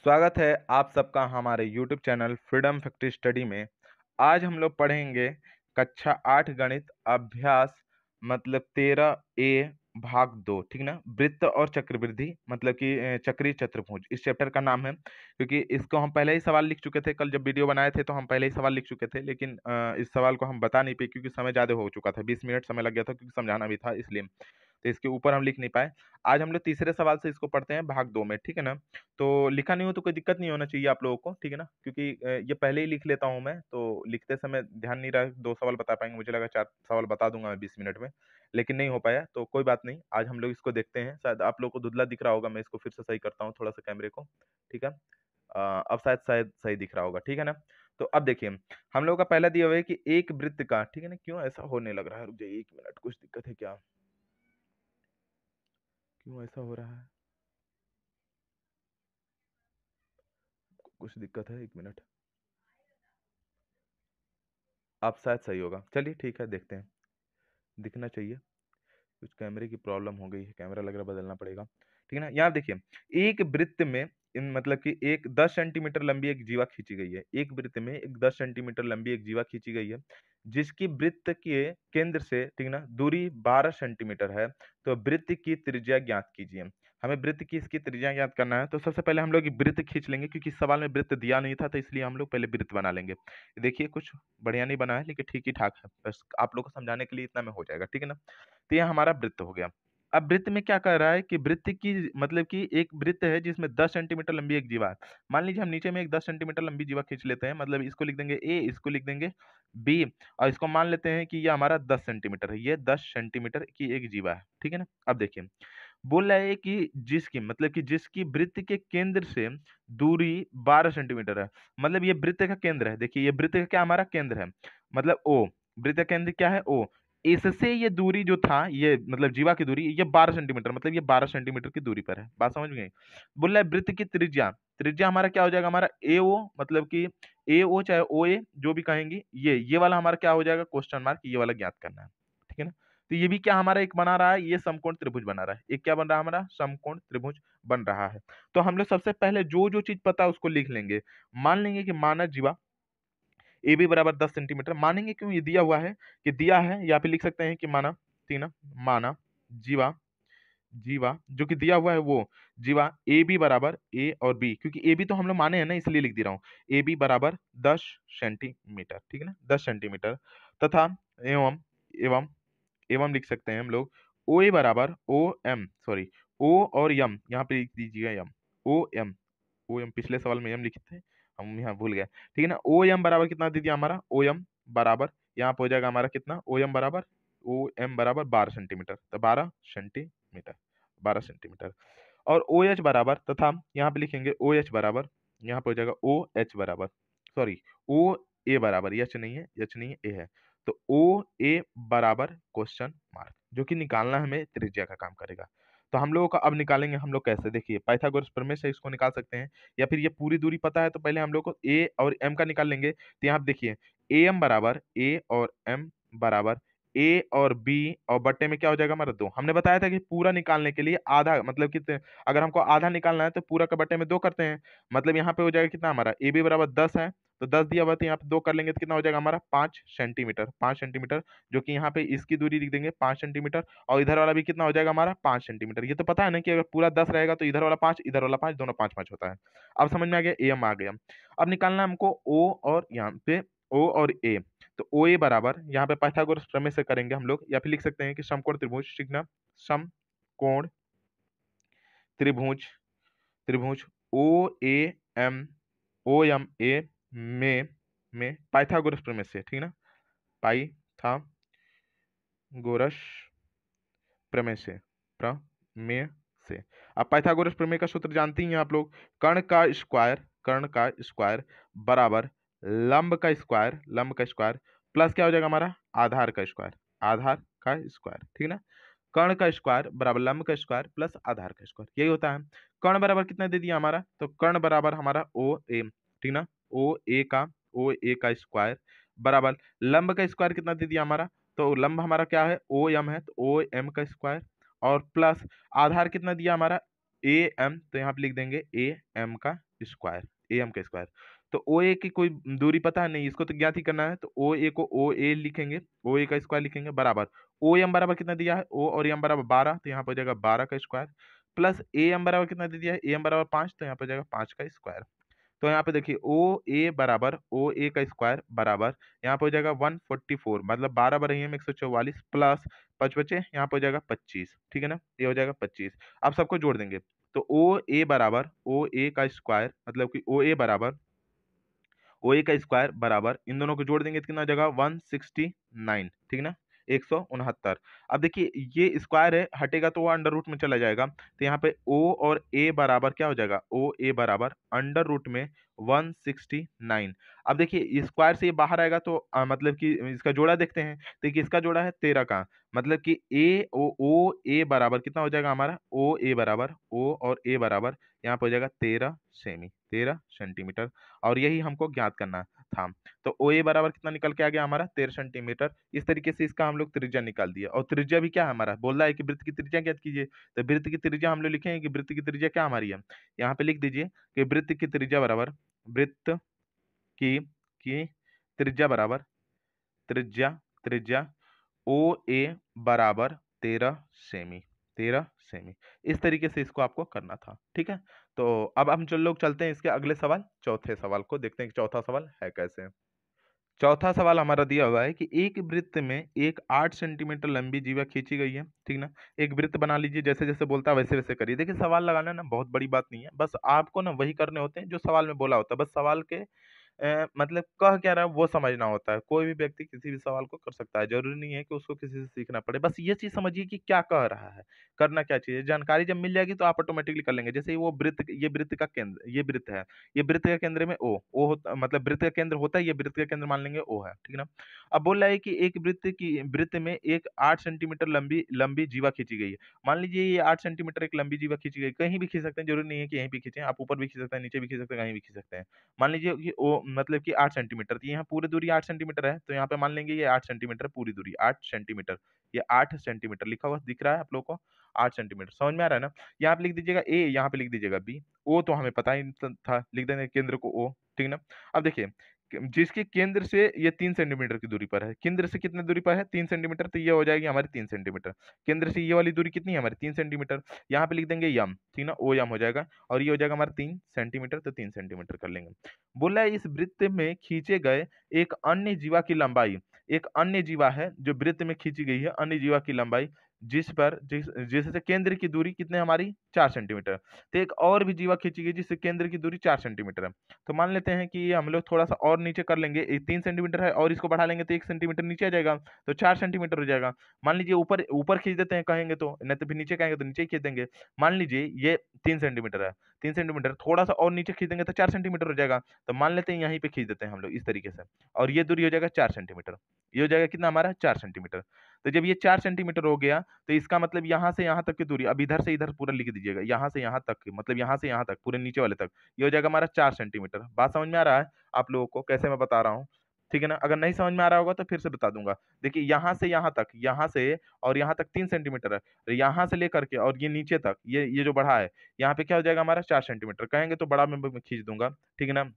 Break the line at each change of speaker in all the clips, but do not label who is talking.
स्वागत है आप सबका हमारे YouTube channel freedom factory study में। आज हम लोग पढ़ेंगे कक्षा 8 गणित अभ्यास मतलब 13 ए भाग 2। ठीक ना। वृत्त और चक्रवृद्धि मतलब कि चक्रीय चतुर्भुज इस चैप्टर का नाम है, क्योंकि इसको हम पहले ही सवाल लिख चुके थे। कल जब वीडियो बनाए थे तो हम पहले ही सवाल लिख चुके थे, लेकिन इस सवाल को हम बता नहीं पाए क्योंकि समय ज़्यादा हो चुका था। 20 मिनट समय लग गया था क्योंकि समझाना भी था, इसलिए तो इसके ऊपर हम लिख नहीं पाए। आज हम लोग तीसरे सवाल से इसको पढ़ते हैं भाग 2 में। ठीक है ना। तो लिखा नहीं हो तो कोई दिक्कत नहीं होना चाहिए आप लोगों को, ठीक है ना, क्योंकि ये पहले ही लिख लेता हूँ मैं, तो लिखते समय ध्यान नहीं रहा। 2 सवाल बता पाएंगे, मुझे लगा 4 सवाल बता दूंगा मैं 20 मिनट में, लेकिन नहीं हो पाया। तो कोई बात नहीं, आज हम लोग इसको देखते हैं। शायद आप लोगों को धुंधला दिख रहा होगा, मैं इसको फिर से सही करता हूँ थोड़ा सा कैमरे को। ठीक है। अब शायद शायद सही दिख रहा होगा। ठीक है ना। तो अब देखिए, हम लोगों का पहला दिया हुआ है कि एक वृत्त का, ठीक है ना। क्यों ऐसा होने लग रहा है, रुक जाइए 1 मिनट, कुछ दिक्कत है क्या, क्यों ऐसा हो रहा है, कुछ दिक्कत है, 1 मिनट। अब शायद सही होगा, चलिए ठीक है, देखते हैं। दिखना चाहिए। कुछ कैमरे की प्रॉब्लम हो गई है, कैमरा लग रहा है बदलना पड़ेगा। ठीक है ना। यहाँ देखिए, एक वृत्त में इन मतलब कि एक 10 सेंटीमीटर लंबी एक जीवा खींची गई है। एक वृत्त में एक 10 सेंटीमीटर लंबी एक जीवा खींची गई है, जिसकी वृत्त के केंद्र से, ठीक ना, दूरी 12 सेंटीमीटर है। तो वृत्त की त्रिज्या ज्ञात कीजिए। हमें वृत्त की इसकी त्रिज्या ज्ञात करना है। तो सबसे पहले हम लोग वृत्त खींच लेंगे, क्योंकि इस सवाल में वृत्त दिया नहीं था, तो इसलिए हम लोग पहले वृत्त बना लेंगे। देखिए, कुछ बढ़िया नहीं बना है, लेकिन ठीक ही ठाक है, बस आप लोग को समझाने के लिए इतना में हो जाएगा। ठीक है ना। तो यह हमारा वृत्त हो गया। अब वृत्त में क्या कर रहा है कि वृत्त की मतलब कि एक वृत्त है जिसमें 10 सेंटीमीटर लंबी एक जीवा है। मान लीजिए हम नीचे में एक 10 सेंटीमीटर लंबी जीवा खींच लेते हैं, मतलब इसको लिख देंगे ए, इसको लिख देंगे बी, और इसको मान लेते हैं कि ये हमारा 10 सेंटीमीटर है। ये 10 सेंटीमीटर की एक जीवा है। ठीक है ना। अब देखिए, बोल रहा है कि जिसकी मतलब कि जिसकी वृत्त के केंद्र से दूरी 12 सेंटीमीटर है। मतलब ये वृत्त का केंद्र है। देखिए, ये वृत्त का क्या हमारा केंद्र है, मतलब ओ। वृत्त का केंद्र क्या है, ओ। इससे ये दूरी जो था, ये मतलब जीवा की दूरी, ये 12 सेंटीमीटर, मतलब ये 12 सेंटीमीटर की दूरी पर है। बात समझ में गई। बोल रहा है वृत्त की त्रिज्या, त्रिज्या हमारा क्या हो जाएगा, हमारा ए ओ, मतलब कि ए ओ चाहे ओ ए जो भी कहेंगे, ये वाला हमारा क्या हो जाएगा, क्वेश्चन मार्क, ये वाला ज्ञात करना है। ठीक है ना। तो ये भी क्या हमारा एक बना रहा है, ये समकोण त्रिभुज बना रहा है। एक क्या बन रहा है, हमारा समकोण त्रिभुज बन रहा है। तो हम लोग सबसे पहले जो जो चीज पता है उसको लिख लेंगे। मान लेंगे कि माना जीवा ए बी बराबर 10 सेंटीमीटर मानेंगे, क्यों, ये दिया हुआ है कि दिया है। यहाँ पे लिख सकते हैं कि माना, ठीक ना, माना जीवा, जीवा जो कि दिया हुआ है वो जीवा ए बी बराबर ए और बी, क्योंकि ए बी तो हम लोग माने हैं ना, इसलिए लिख दे रहा हूँ। ए बी बराबर 10 सेंटीमीटर, ठीक है ना, 10 सेंटीमीटर। तथा एवं एवं एवं लिख सकते हैं हम लोग ओ ए बराबर ओ एम, सॉरी, ओ और यम, यहाँ पे लिख दीजिएगा यम, ओ एम, ओ एम, पिछले सवाल में एम लिखे थे, हम यहाँ भूल गए। ठीक है ना। ओ एम बराबर कितना दे दिया हमारा, ओ एम बराबर यहाँ पे हो जाएगा हमारा कितना, ओ एम बराबर, ओ एम बराबर 12 सेंटीमीटर, तो 12 सेंटीमीटर, 12 सेंटीमीटर। और ओ एच बराबर, तथा यहाँ पे लिखेंगे ओ एच बराबर, यहाँ पे हो जाएगा ओ एच बराबर, सॉरी, ओ ए बराबर, एच नहीं है, एच नहीं है, ए है। तो ओ ए बराबर क्वेश्चन मार्क, जो कि निकालना हमें त्रिज्या का काम करेगा। तो हम लोगों का अब निकालेंगे हम लोग कैसे, देखिए पाइथागोरस प्रमेय से इसको निकाल सकते हैं, या फिर ये पूरी दूरी पता है तो पहले हम लोग को ए और एम का निकाल लेंगे। तो यहाँ पे देखिए, ए एम बराबर ए और एम बराबर ए और बी, और बट्टे में क्या हो जाएगा हमारा 2। हमने बताया था कि पूरा निकालने के लिए आधा, मतलब कितने, अगर हमको आधा निकालना है तो पूरा का बट्टे में 2 करते हैं। मतलब यहाँ पे हो जाएगा कितना हमारा, ए बी बराबर 10 है, तो 10 दिया हुआ, तो यहाँ पे 2 कर लेंगे तो कितना हो जाएगा हमारा 5 सेंटीमीटर, 5 सेंटीमीटर, जो कि यहाँ पे इसकी दूरी लिख देंगे 5 सेंटीमीटर, और इधर वाला भी कितना हो जाएगा हमारा 5 सेंटीमीटर। ये तो पता है ना कि अगर पूरा 10 रहेगा तो इधर वाला 5, इधर वाला 5, दोनों 5 5 होता है। अब समझ में आ गया, ए एम आ गया। अब निकालना है हमको ओ और यहाँ पे ओ और ए। तो ओ ए बराबर यहाँ पे पाइथागोरस प्रमेय से करेंगे हम लोग, या फिर लिख सकते हैं कि समकोण त्रिभुज, ठीक ना, समकोण त्रिभुज, त्रिभुज ओ A M, O M A में पाइथागोरस प्रमेय से, ठीक ना, पाइथागोरस प्रमेय से, प्रमेय से। अब पाइथागोरस प्रमेय का सूत्र जानती हैं आप लोग, कर्ण का स्क्वायर, कर्ण का स्क्वायर बराबर लंब का स्क्वायर, लंब का स्क्वायर, प्लस क्या हो जाएगा हमारा, आधार का स्क्वायर, आधार का स्क्वायर, ठीक ना। कर्ण का स्क्वायर बराबर लंब का स्क्वायर प्लस आधार का स्क्वायर, यही होता है। कर्ण बराबर कितना दे दिया हमारा, तो कर्ण बराबर हमारा ओ ए, ठीक ना, ओ ए का स्क्वायर बराबर लंब का स्क्वायर कितना दे दिया हमारा, तो लंब हमारा क्या है, ओ एम है, तो ओ एम का स्क्वायर, और प्लस आधार कितना दिया हमारा, ए एम, तो यहाँ पे लिख देंगे ए एम का स्क्वायर, ए एम का स्क्वायर। तो ओ ए की कोई दूरी पता है नहीं, इसको तो ज्ञात ही करना है, तो ओ ए को ओ ए लिखेंगे, ओ ए का स्क्वायर लिखेंगे बराबर ओ एम बराबर कितना दिया है, ओ और एम बराबर 12, तो यहाँ पर हो जाएगा 12 का स्क्वायर, प्लस ए एम बराबर कितना दे दिया है, ए एम बराबर 5, तो यहाँ पर हो जाएगा 5 का स्क्वायर। तो यहाँ पे देखिए ओ ए बराबर ओ ए का स्क्वायर बराबर यहाँ पे हो जाएगा 144, मतलब 12 बार एक 144 प्लस 5 बचे, यहाँ पे हो जाएगा 25, ठीक है ना, ये हो जाएगा 25। अब सबको जोड़ देंगे, तो ओ ए बराबर ओ ए का स्क्वायर, मतलब कि ओ ए बराबर ओ ए का स्क्वायर बराबर इन दोनों को जोड़ देंगे तो कितना हो जाएगा 169, ठीक ना, 169। अब देखिए ये स्क्वायर है, हटेगा तो वो अंडर रूट में चला जाएगा, तो यहाँ पे ओ और ए बराबर क्या हो जाएगा, ओ ए बराबर अंडर रूट में 169। अब देखिए स्क्वायर से ये बाहर आएगा तो मतलब कि इसका जोड़ा देखते हैं, देखिए इसका जोड़ा है 13 का, मतलब कि ओ ए बराबर कितना हो जाएगा हमारा, ओ ए बराबर ओ और ए बराबर यहाँ पे हो जाएगा 13 सेमी, 13 सेंटीमीटर, और यही हमको ज्ञात करना था। तो ओ ए बराबर कितना निकल के आ गया हमारा 13 सेंटीमीटर। इस तरीके से इसका हम लोग त्रिज्या निकाल दिया, और त्रिज्या भी क्या है हमारा, बोल रहा है कि वृत्त की त्रिज्या ज्ञात कीजिए, तो वृत्त की त्रिज्या हम लोग लिखेंगे कि वृत्त की त्रिज्या क्या हमारी है, यहाँ पे लिख दीजिए कि वृत्त की त्रिज्या बराबर, वृत्त की त्रिज्या बराबर, त्रिज्या त्रिज्या ओ ए बराबर 13 सेमी, 13 सेमी। इस तरीके से इसको आपको करना था, ठीक है। तो अब हम लोग चलते हैं इसके अगले सवाल, चौथे सवाल को देखते हैं कि चौथा सवाल है कैसे। चौथा सवाल हमारा दिया हुआ है कि एक वृत्त में एक 8 सेंटीमीटर लंबी जीवा खींची गई है, ठीक ना। एक वृत्त बना लीजिए, जैसे जैसे बोलता है वैसे वैसे करिए। देखिए सवाल लगाना ना बहुत बड़ी बात नहीं है, बस आपको ना वही करने होते हैं जो सवाल में बोला होता है, बस सवाल के मतलब कह क्या रहा है वो समझना होता है। कोई भी व्यक्ति किसी भी सवाल को कर सकता है, जरूरी नहीं है कि उसको किसी से सीखना पड़े। बस ये चीज समझिए कि क्या कह रहा है, करना क्या चाहिए। जानकारी जब मिल जाएगी तो आप ऑटोमेटिकली कर लेंगे। जैसे वो वृत्त, ये वृत्त का केंद्र, ये वृत्त है, ये वृत्त का केंद्र में ओ होता, मतलब वृत्त का केंद्र होता है, ये वृत्त का केंद्र मान लेंगे ओ है, ठीक ना। अब बोल रहा है कि एक वृत्त में एक 8 सेंटीमीटर लंबी लंबी जीवा खींची गई है। मान लीजिए ये 8 सेंटीमीटर एक लंबी जीवा खींची गई, कहीं भी खींच सकते हैं, जरूरी नहीं है कि यहीं पे खींचे, आप ऊपर भी खींच सकते हैं, नीचे भी खींच सकते हैं, कहीं भी खींच सकते हैं। मान लीजिए कि ओ मतलब कि 8 सेंटीमीटर, तो यहाँ पूरी दूरी 8 सेंटीमीटर है, तो यहाँ पे मान लेंगे ये 8 सेंटीमीटर पूरी दूरी, 8 सेंटीमीटर, ये 8 सेंटीमीटर लिखा हुआ दिख रहा है आप लोगों को, 8 सेंटीमीटर समझ में आ रहा है ना। यहाँ पे लिख दीजिएगा ए, यहाँ पे लिख दीजिएगा बी, ओ तो हमें पता ही था, लिख देंगे केंद्र को ओ, ठीक ना। अब देखिए जिसके केंद्र से ये 3 सेंटीमीटर की दूरी पर है, केंद्र से कितने दूरी पर है 3 सेंटीमीटर, तो ये हो जाएगी हमारी 3 सेंटीमीटर। केंद्र से ये वाली दूरी कितनी है हमारी 3 सेंटीमीटर, यहाँ पे लिख देंगे यम, ठीक ना, ओ यम हो जाएगा, और ये हो जाएगा हमारा 3 सेंटीमीटर, तो 3 सेंटीमीटर कर लेंगे। बोला है इस वृत्त में खींचे गए एक अन्य जीवा की लंबाई, एक अन्य जीवा है जो वृत्त में खींची गई है, अन्य जीवा की लंबाई जिससे केंद्र की दूरी कितने हमारी 4 सेंटीमीटर, तो एक और भी जीवा खींची गई जिससे केंद्र की दूरी 4 सेंटीमीटर है। तो मान लेते हैं कि ये हम लोग थोड़ा सा और नीचे कर लेंगे, 3 सेंटीमीटर है और इसको बढ़ा लेंगे तो 1 सेंटीमीटर नीचे आ जाएगा, तो 4 सेंटीमीटर हो जाएगा। मान लीजिए ऊपर ऊपर खींच देते हैं कहेंगे तो, नहीं तो फिर नीचे कहेंगे तो नीचे ही खींच देंगे। मान लीजिए ये 3 सेंटीमीटर है, 3 सेंटीमीटर थोड़ा सा और नीचे खींच देंगे तो 4 सेंटीमीटर हो जाएगा, तो मान लेते हैं यहीं पे खींच देते हैं हम लोग इस तरीके से, और ये दूरी हो जाएगा 4 सेंटीमीटर, ये हो जाएगा कितना हमारा 4 सेंटीमीटर। तो जब ये 4 सेंटीमीटर हो गया तो इसका मतलब यहाँ से यहाँ तक की दूरी, अब इधर से इधर पूरा लिख दीजिएगा, यहाँ से यहाँ तक मतलब यहाँ से यहाँ तक पूरे नीचे वाले तक, ये हो जाएगा हमारा 4 सेंटीमीटर। बात समझ में आ रहा है आप लोगों को कैसे मैं बता रहा हूँ, ठीक है ना। अगर नहीं समझ में आ रहा होगा तो फिर से बता दूंगा। देखिए यहाँ से यहाँ तक, यहाँ से और यहाँ तक 3 सेंटीमीटर है, तो यहाँ से लेकर के और ये नीचे तक, ये जो बढ़ा है यहाँ पे क्या हो जाएगा हमारा 4 सेंटीमीटर, कहेंगे तो बड़ा मैं खींच दूंगा, ठीक है ना।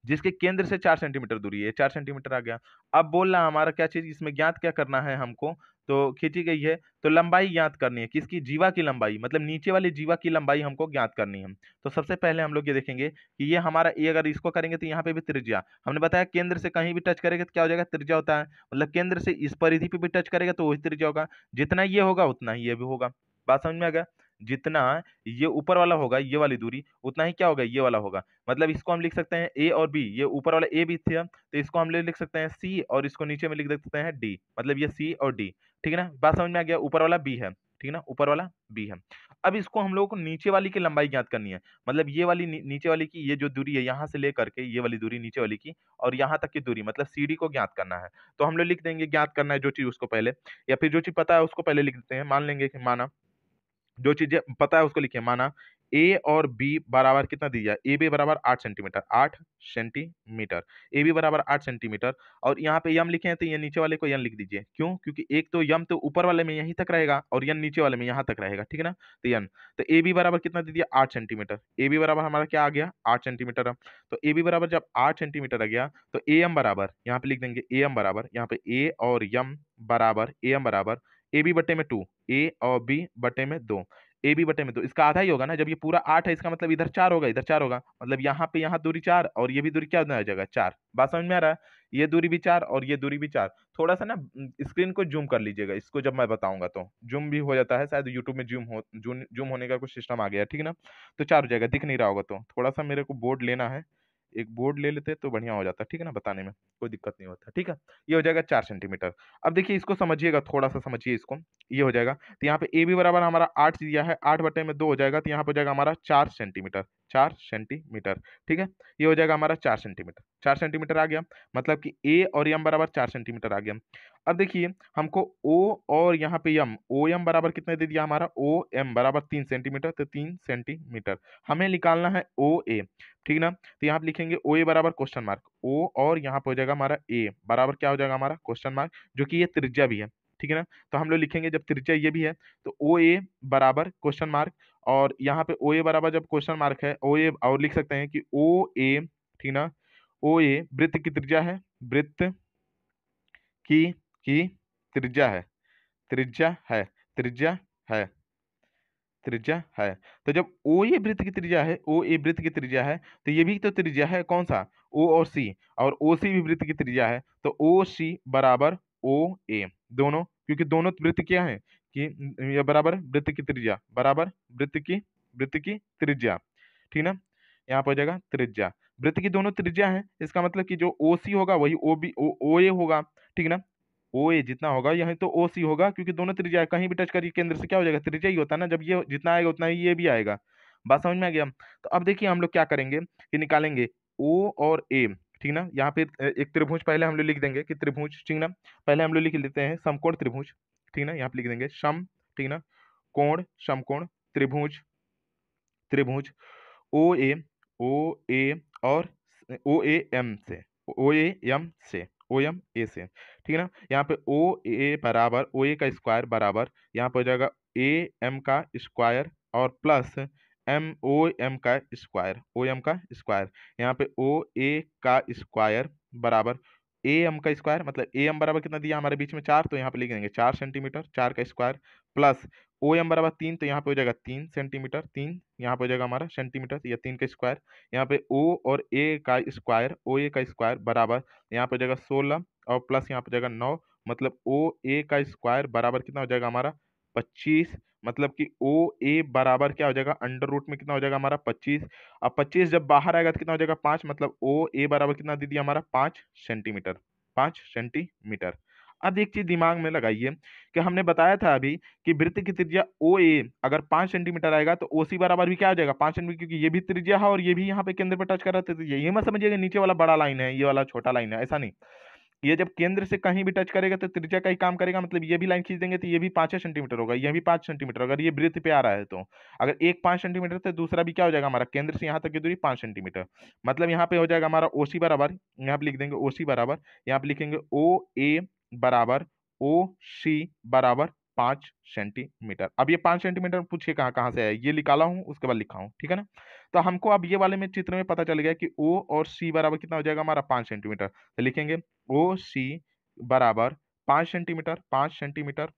जिसके केंद्र से 4 सेंटीमीटर दूरी है, 4 सेंटीमीटर आ गया। अब बोल रहा हमारा क्या चीज इसमें ज्ञात क्या करना है हमको, तो खींची गई है तो लंबाई ज्ञात करनी है, किसकी, जीवा की लंबाई, मतलब नीचे वाले जीवा की लंबाई हमको ज्ञात करनी है। तो सबसे पहले हम लोग ये देखेंगे कि ये हमारा, ये अगर इसको करेंगे तो यहाँ पे भी त्रिज्या, हमने बताया केंद्र से कहीं भी टच करेगा तो क्या हो जाएगा त्रिज्या होता है, मतलब केंद्र से इस परिधि पे भी टच करेगा तो वही त्रिज्या होगा, जितना ये होगा उतना ही ये भी होगा। बात समझ में आ गया, जितना ये ऊपर वाला होगा ये वाली दूरी, उतना ही क्या होगा ये वाला होगा। मतलब इसको हम लिख सकते हैं ए और बी, ये ऊपर वाला ए भी था तो इसको हम लिख सकते हैं सी, और इसको नीचे में लिख सकते हैं डी, मतलब ये सी और डी, ठीक है ना। बात समझ में आ गया, ऊपर वाला बी है, ठीक है ना, ऊपर वाला बी है। अब इसको हम लोगों को नीचे वाली की लंबाई ज्ञात करनी है, मतलब ये वाली नीचे वाली की ये जो दूरी है यहाँ से लेकर के ये वाली दूरी नीचे वाली की और यहाँ तक की दूरी, मतलब सी डी को ज्ञात करना है। तो हम लोग लिख देंगे ज्ञात करना है जो चीज उसको पहले, या फिर जो चीज पता है उसको पहले लिख देते हैं। मान लेंगे कि माना जो चीजें पता है उसको लिखिए, माना ए और बी बराबर कितना दिया है, ए बी बराबर 8 सेंटीमीटर, 8 सेंटीमीटर, ए बी बराबर 8 सेंटीमीटर। और यहाँ पे यम लिखे हैं तो ये नीचे वाले को यन लिख दीजिए, क्यों, क्योंकि एक तो यम तो ऊपर वाले में यहीं तक रहेगा और यन नीचे वाले में यहाँ तक रहेगा, ठीक है ना। तो यन, तो ए बी बराबर कितना दे दिया, 8 सेंटीमीटर, ए बी बराबर हमारा क्या आ गया, 8 सेंटीमीटर। तो ए बी बराबर जब 8 सेंटीमीटर आ गया तो ए एम बराबर यहाँ पे लिख देंगे, ए एम बराबर यहाँ पे ए और यम बराबर, ए एम बराबर ए बी बटे में 2, ए और बी बटे में 2, ए बी बटे में 2, इसका आधा ही होगा ना, जब ये पूरा 8 है इसका मतलब इधर 4 होगा, इधर 4 होगा, मतलब यहाँ पे यहाँ दूरी 4 और ये भी दूरी क्या हो जाएगा, 4। बात समझ में आ रहा है, ये दूरी भी 4 और ये दूरी भी 4। थोड़ा सा ना स्क्रीन को जूम कर लीजिएगा, इसको जब मैं बताऊंगा तो जूम भी हो जाता है, शायद यूट्यूब में जूम होने का कुछ सिस्टम आ गया है, ठीक है ना। तो 4 हो जाएगा, दिख नहीं रहा होगा तो थोड़ा सा मेरे को बोर्ड लेना है, एक बोर्ड ले लेते तो बढ़िया हो जाता, ठीक है ना, बताने में कोई दिक्कत नहीं होता, ठीक है। ये हो जाएगा 4 सेंटीमीटर। अब देखिए इसको समझिएगा, थोड़ा सा समझिए इसको, ये हो जाएगा। तो यहाँ पे ए बी बराबर हमारा 8 दिया है, 8 बटे में 2 हो जाएगा, तो यहाँ पे हो जाएगा हमारा 4 सेंटीमीटर, 4 सेंटीमीटर, ठीक है। ये हो जाएगा हमारा 4 सेंटीमीटर, 4 सेंटीमीटर आ गया, मतलब कि ए और एम बराबर 4 सेंटीमीटर आ गया। अब देखिए हमको ओ और यहाँ पे एम, ओ एम बराबर कितने दे दिया हमारा, ओ एम बराबर 3 सेंटीमीटर, तो 3 सेंटीमीटर हमें निकालना है ओ ए, ठीक ना। तो यहाँ पे लिखेंगे ओ ए बराबर क्वेश्चन मार्क, ओ और यहाँ पे हो जाएगा हमारा ए बराबर क्या हो जाएगा हमारा क्वेश्चन मार्क, जो कि ये त्रिज्या भी है, ठीक है ना। तो हम लोग लिखेंगे जब त्रिज्या ये भी है तो ओ ए बराबर क्वेश्चन मार्क, और यहाँ पे ओ ए बराबर जब क्वेश्चन मार्क है ओ ए, और लिख सकते हैं कि ओ ए, ठीक ना, ओ ए वृत्त की त्रिज्या है, वृत्त की त्रिज्या है, त्रिज्या है, त्रिज्या है, त्रिज्या है। तो जब ओ ए वृत्त की त्रिज्या है, ओ ए वृत्त की त्रिज्या है, तो ये भी तो त्रिज्या है, कौन सा, ओ और सी, और ओ सी भी वृत्त की त्रिज्या है, तो ओ सी बराबर ओ ए, दोनों, क्योंकि दोनों वृत्त क्या है कि ये बराबर वृत्त की त्रिज्या, बराबर वृत्त की त्रिज्या, ठीक ना। यहाँ पर हो जाएगा त्रिज्या, वृत्त की दोनों त्रिज्या है, इसका मतलब कि जो ओ सी होगा वही ओ बी ओ ए होगा, ठीक ना। ओ ए जितना होगा यही तो ओ सी होगा, क्योंकि दोनों त्रिज्या है, कहीं भी टच करिए केंद्र से क्या हो जाएगा, त्रिज्या ही होता है ना, जब ये जितना आएगा उतना ही ये भी आएगा। बात समझ में आ गया। तो अब देखिए हम लोग क्या करेंगे कि निकालेंगे ओ और ए, ठीक ना। यहाँ पे एक त्रिभुज पहले हम लोग लिख देंगे कि त्रिभुज, ठीक ना, पहले हम लोग लिख लेते हैं समकोण त्रिभुज, ठीक ना, यहाँ पे लिख देंगे सम, ठीक ना, कोण, समकोण, त्रिभुज, त्रिभुज ओ ए, ओ ए और ओ ए एम से, ओ ए एम से, ओ एम ए से, ठीक है ना। यहाँ पे ओ ए बराबर ओ ए का स्क्वायर बराबर यहाँ पे हो जाएगा ए एम का स्क्वायर और प्लस एम ओ एम का स्क्वायर, ओ एम का स्क्वायर, यहाँ पे ओ ए का स्क्वायर बराबर ए एम का स्क्वायर, मतलब ए एम बराबर कितना दिया हमारे बीच में 4, तो यहाँ पे लिख देंगे 4 सेंटीमीटर, 4 का स्क्वायर प्लस ओ एम बराबर 3, तो यहाँ पे हो जाएगा 3 सेंटीमीटर, 3 यहाँ पे हो जाएगा हमारा सेंटीमीटर, तो ये 3 का स्क्वायर, यहाँ पे ओ और ए का स्क्वायर, ओ ए का स्क्वायर बराबर यहाँ पे हो जाएगा 16 और प्लस यहाँ पे हो जाएगा 9, मतलब ओ ए का स्क्वायर बराबर कितना हो जाएगा हमारा 25, मतलब कि ओ ए बराबर क्या हो जाएगा अंडर रूट में कितना हो जाएगा हमारा 25। अब 25 जब बाहर आएगा तो कितना हो जाएगा 5, मतलब ओ ए बराबर कितना दे दिया हमारा 5 सेंटीमीटर, 5 सेंटीमीटर। अब एक चीज दिमाग में लगाइए कि हमने बताया था अभी कि वृत्त की त्रिज्या ओ ए अगर 5 सेंटीमीटर आएगा तो ओ सी बराबर भी क्या हो जाएगा 5 सेंटीमीटर, क्योंकि ये भी त्रिज्या है और ये भी यहाँ पे केंद्र पे टच कर रहा था, तो ये मत समझिएगा नीचे वाला बड़ा लाइन है ये वाला छोटा लाइन है, ऐसा नहीं। ये जब केंद्र से कहीं भी टच करेगा तो त्रिज्या का ही काम करेगा, मतलब ये भी लाइन खींच देंगे तो ये भी 5 सेंटीमीटर होगा, ये भी 5 सेंटीमीटर, अगर ये वृत्त पे आ रहा है तो अगर एक 5 सेंटीमीटर तो दूसरा भी क्या हो जाएगा हमारा केंद्र से यहाँ तक की दूरी 5 सेंटीमीटर, मतलब यहाँ पे हो जाएगा हमारा ओ सी बराबर, यहाँ पे लिख देंगे ओ सी बराबर, यहाँ पे लिखेंगे ओ ए बराबर ओ सी बराबर 5 सेंटीमीटर। अब ये 5 सेंटीमीटर पूछिए कहाँ कहाँ से है, ये निकाला हूँ उसके बाद लिखा हूँ, ठीक है ना। तो हमको अब ये वाले में चित्र में पता चल गया कि ओ और सी बराबर कितना हो जाएगा हमारा 5 सेंटीमीटर, तो लिखेंगे ओ सी बराबर 5 सेंटीमीटर, 5 सेंटीमीटर,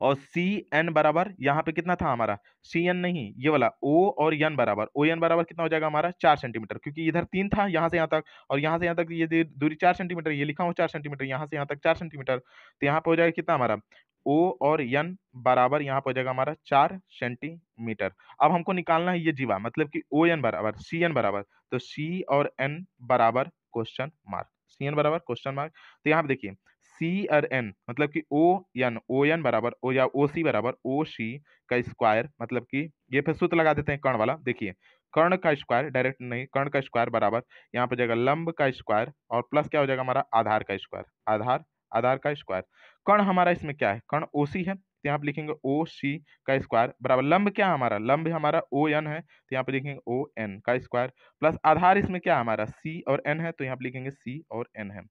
और सी एन बराबर यहाँ पे कितना था हमारा सी एन नहीं ये वाला ओ और एन बराबर, ओ एन बराबर कितना हो जाएगा हमारा 4 सेंटीमीटर, क्योंकि इधर 3 था यहाँ से यहाँ तक और यहाँ से यहाँ तक ये दूरी 4 सेंटीमीटर, ये लिखा हूँ 4 सेंटीमीटर, यहाँ से यहाँ तक 4 सेंटीमीटर, तो यहाँ पे हो जाएगा कितना हमारा ओ और एन बराबर यहाँ पे हो जाएगा हमारा 4 सेंटीमीटर। अब हमको निकालना है ये जीवा, मतलब कि ओ एन बराबर सी एन बराबर, तो सी और एन बराबर क्वेश्चन मार्क, सी एन बराबर क्वेश्चन मार्क। तो यहाँ पे देखिए सी और एन मतलब कि ओ एन बराबर ओ या ओ सी बराबर ओ सी का स्क्वायर, मतलब कि ये फिर सूत्र लगा देते हैं कर्ण वाला, देखिए कर्ण का स्क्वायर डायरेक्ट नहीं, कर्ण का स्क्वायर बराबर यहाँ पे जाएगा लंब का स्क्वायर और प्लस क्या हो जाएगा हमारा आधार का स्क्वायर, आधार आधार का स्क्वायर। कर्ण हमारा इसमें क्या है, कर्ण ओसी है, तो यहाँ पे लिखेंगे ओ सी का स्क्वायर बराबर लंब क्या है हमारा, लंब हमारा ओ एन है, तो यहाँ पे लिखेंगे ओ एन का स्क्वायर प्लस आधार इसमें क्या है हमारा सी और एन है, तो यहाँ पे लिखेंगे सी और एन है।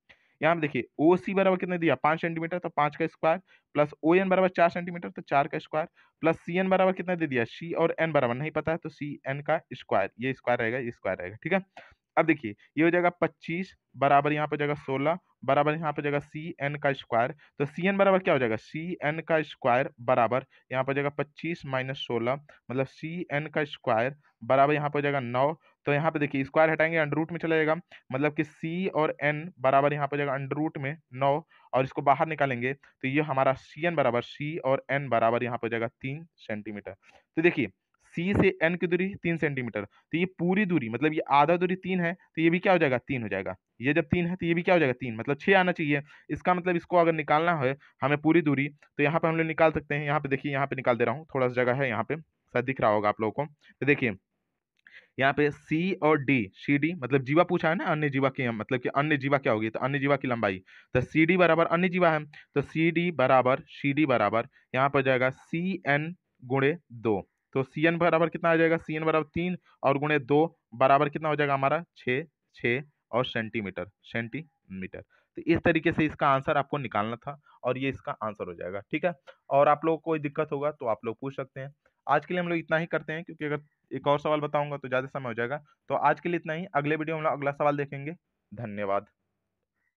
यहाँ पे देखिए ओ सी बराबर कितना दिया 5 सेंटीमीटर, तो 5 का स्क्वायर प्लस ओ एन बराबर 4 सेंटीमीटर, तो 4 का स्क्वायर प्लस सी एन बराबर कितना दे दिया, सी और एन बराबर नहीं पता है, तो सी एन का स्क्वायर, ये स्क्वायर रहेगा, ये स्क्वायर रहेगा, ठीक है। अब देखिए ये हो जाएगा 25 बराबर यहाँ पे हो जाएगा 16 बराबर यहाँ पे हो जाएगा सी एन का स्क्वायर, तो सी एन बराबर क्या हो जाएगा, सी एन का स्क्वायर बराबर यहाँ पे हो जाएगा 25 माइनस 16 मतलब सी एन का स्क्वायर बराबर यहाँ पे हो जाएगा 9। तो यहाँ पे देखिए स्क्वायर हटाएंगे अंडर रूट में चला जाएगा, मतलब कि सी और एन बराबर यहाँ पे हो जाएगा अंडर रूट में 9 और इसको बाहर निकालेंगे तो ये हमारा सी एन बराबर सी और एन बराबर यहाँ पे हो जाएगा 3 सेंटीमीटर। तो देखिए सी से एन की दूरी 3 सेंटीमीटर, तो ये पूरी दूरी मतलब ये आधा दूरी 3 है, तो ये भी क्या हो जाएगा 3 हो जाएगा। ये जब 3 है तो ये भी क्या हो जाएगा 3 मतलब 6 आना चाहिए। इसका मतलब इसको अगर निकालना है हमें पूरी दूरी, तो यहाँ पे हम लोग निकाल सकते हैं। यहाँ पे देखिए यहाँ पे निकाल दे रहा हूँ, थोड़ा सा जगह है यहाँ पे, शायद दिख रहा होगा आप लोगों को। तो देखिए यहाँ पे सी और डी, सी डी मतलब जीवा पूछा है ना, अन्य जीवा की मतलब कि अन्य जीवा क्या होगी, तो अन्य जीवा की लंबाई, तो सी डी बराबर अन्य जीवा है, तो सी डी बराबर यहाँ पर जाएगा सी एन गुणे 2, तो सी एन बराबर कितना आ जाएगा, सी एन बराबर 3 और गुणे 2 बराबर कितना हो जाएगा हमारा 6 6 और सेंटीमीटर सेंटीमीटर। तो इस तरीके से इसका आंसर आपको निकालना था और ये इसका आंसर हो जाएगा, ठीक है। और आप लोग को कोई दिक्कत होगा तो आप लोग पूछ सकते हैं। आज के लिए हम लोग इतना ही करते हैं, क्योंकि अगर एक और सवाल बताऊंगा तो ज़्यादा समय हो जाएगा। तो आज के लिए इतना ही, अगले वीडियो में हम लोग अगला सवाल देखेंगे। धन्यवाद।